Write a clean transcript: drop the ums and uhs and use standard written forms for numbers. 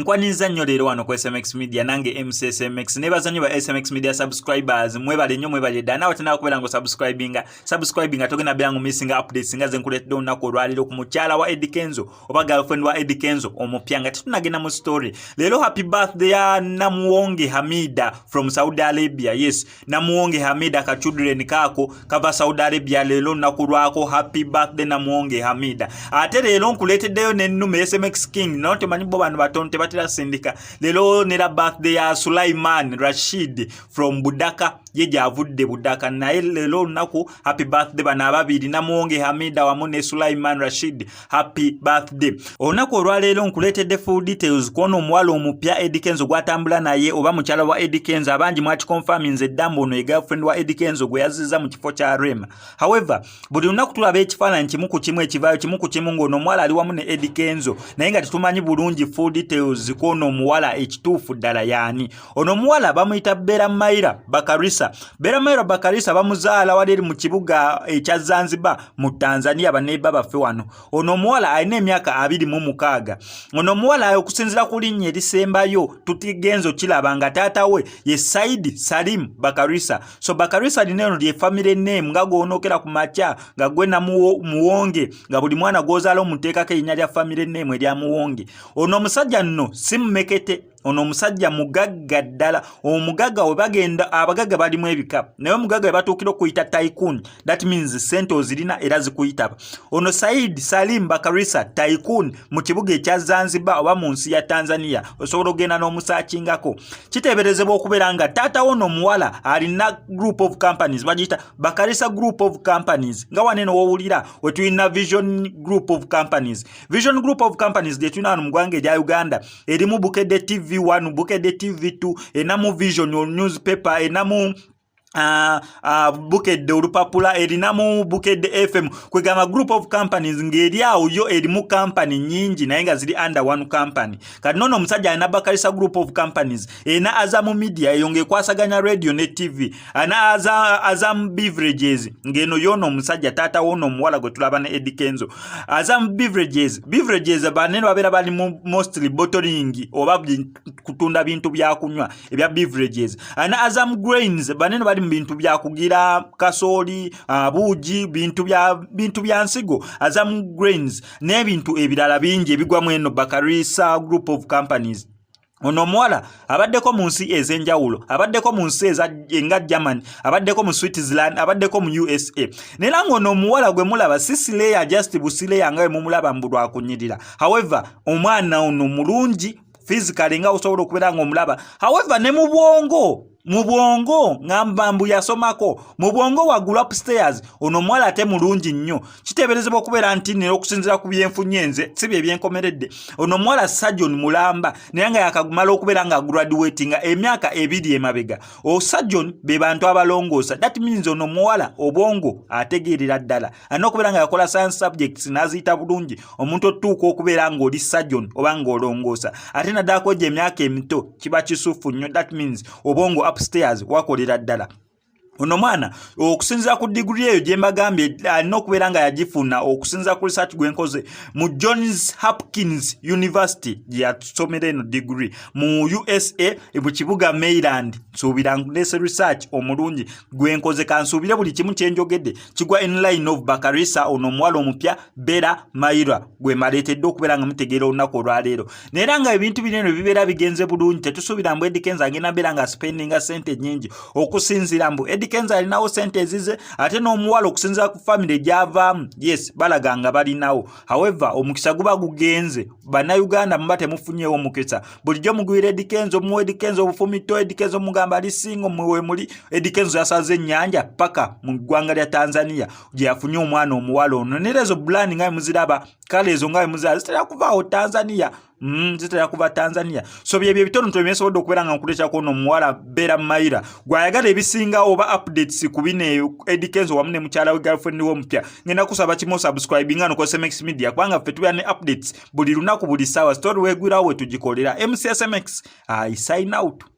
Nkwaniza nnyo leero wano ku SMX Media nange MCSMX nebaza nnyo ba SMX Media subscribers mwebale nnyo mwebale dda nawe tena okubeera ngo subscribinga togenda beera ngo missing updates nga zenkuleetedde olunaku olwaleero ku mukyala wa Eddie Kenzo oba girlfriend wa Eddie Kenzo omupya nga tetunagenda mu story. Leero happy birthday ya Namuwonge Hamida from Saudi Arabia. Yes, Namuwonge Hamida ka children kako kava Saudi Arabia leero lunaku lwako. Happy birthday Namuwonge Hamida. Ate leero nkuleeteddeyo n'ennume SMX King note manyi bo bano batonte batira sindika. Lelo nera birthday ya Sulaiman Rashid from Budaka yeja avudde Budaka naye lelo naku happy birthday bana ababiri Namuwonge Hamida wamu ne Sulaiman Rashid happy birthday. Onako olwaleero nkuleetedde full details kono omuwala omupya Eddie Kenzo gwatambula naye oba mukyala wa Eddie Kenzo abangi mwati confirming nze Dambo no girlfriend wa Eddie Kenzo gwe yazizza mu kifo kya Rema. However buli lunaku tulaba ekifaananyi kimu ku kimu ekivaayo kimu ku kimu ng'ono omuwala ali wamu ne Eddie Kenzo naye nga tetumanyi bulungi full details kono omuwala ekituufu ddala yaani. Ono omuwala bamuyita Bera Maira Bakarisa. Bera Maira Bakarisa bamuzaala wali mu kibuga ekya Zanzibar mu Tanzania baneba baffe wano. Ono omuwala alina emyaka 26. Ono omuwala okusinzira ku linnya erisembayo tutigenzo kiraba nga taata we ye Said Salim Bakarisa. So Bakarisa lino lye family name nga goonokera ku macha nga gwe Namuwonge nga buli mwana gozaala omuteekako erinnya lya family name erya Muwonge. Ono omusajja nno simmekete. Ono omusajja mugagga ddala. Omugagga we bagenda abagagga balimu ebika naye omugagga we batuukira okuyita tycoon, that means sente ozirina era zikuyitaba. Ono Said Salim Bakarisa tycoon mu kibuga ekya Zanzibar oba mu nsi ya Tanzania osobola ogenda n'omusaakingako. Kiteeberezebwa okubeera nga taata ono omuwala alina group of companies bagiyita Bakarisa group of companies nga waneno wowulira we tulina Vision group of companies. Vision group of companies gye tulina wano mu ggwanga erya Uganda erimu Bukedde TV1, Bukedde TV2, enamu Vision newspaper, enamu Bukedde olupapula, erinamu Bukedde FM. Kwegamba group of companies ngeri awo yo erimu company nyingi naye nga ziri under one company. Kati nono omusajja alina Bakarisa group of companies ena Azam Media eyonge kwasaganya radio ne TV, ana Azam Beverages ngeno yono omusajja taata wono omuwala gwe tulaba ne Eddie Kenzo. Azam Beverages banene babeera bali mostly bottling oba kutunda bintu bya kunywa ebya beverages. Ana Azam Grains banene bali bintu bya kugira kasoli, buuji, bintu bya nsigo. Azam Grains n'ebintu ebirala bingi ebigwamu eno Bakarisa group of companies. Ono omuwala abaddeko mu nsi ez'enjawulo, abaddeko mu nsi nga Germany, abaddeko mu Switzerland, abaddeko mu USA. Nera ng'ono omuwala gwe mulaba Sisileya just Busileya nga we mumulaba mbu lwakunyirira. However omwana ono mulungi physically nga osobola okubeera ng'omulaba. However ne mu bwongo ngamba mbu yasomako mu bwongo wagula upstairs ono omuwala ate mulungi nnyo. Kiteeberezebwa okubeera nti ne okusinzira ku byenfunye nze si bye byenkomeredde ono omuwala Sajjon mulamba naye nga yakamala okubeera nga graduatinga emyaka 2 emabega. Sajjon be bantu abalongoosa, that means ono omuwala obwongo ategeerera ddala alina okubeera nga yakola science subjects n'aziyita bulungi omuntu otuuka okubeera ng'oli Sajjon oba ng'olongoosa ate naddako gye emyaka emito kiba kisufu nnyo, that means obwongo upstairs wakolera ddala. Ono mwana okusinzira ku degree eyo gye mbagambye alina okubeera nga yagifuna okusinzira ku research gwenkoze mu Johns Hopkins University gye yasomera eno degree mu USA mu kibuga Maryland. Nsuubira nkulese research omulungi gwenkoze kansuubire buli kimu kyenjogedde kigwa in line of Bakarisa ono omuwala omupya Bera Maira gwe maleetedde okubeera nga mutegeera olunaku olwaleero. Neera nga ebintu binene bibeera bigenze bulungi tetusuubira mbu Eddie Kenzo agenda beera nga spendinga sente nyingi okusinzira mbu Eddie Kenzo alinawo sente ezize ate n'omuwala okusinzira ku family gyavaamu yes balaga nga balinawo. However omukisa guba gugenze bannayuganda muba temufunyeewo omukisa bulijjo mugwira Eddie Kenzo muwe Eddie Kenzo obufumito Eddie Kenzo mugamba alisinga muwe muli Eddie Kenzo yasaze ennyanja paka mu ggwanga lya Tanzania gye yafunye omwana omuwala ono. Nerezo bulani nga muziraba kale ezo nga muziraba zitera kuvaawo Tanzania zitera kuva Tanzania. So bye bitono twemesobodde okubeera nga nkuleeta kono omuwala Bera Maira gwayagala ebisinga oba updates ku bine Eddie Kenzo wamu ne mukyala we girlfriend we omupya ngenda kusaba kimo subscribe nga no ku SMX Media kubanga ffe tubeera ne updates buli lunaku buli ssaawa story weegwirawo we tugikolera. MCSMX I sign out.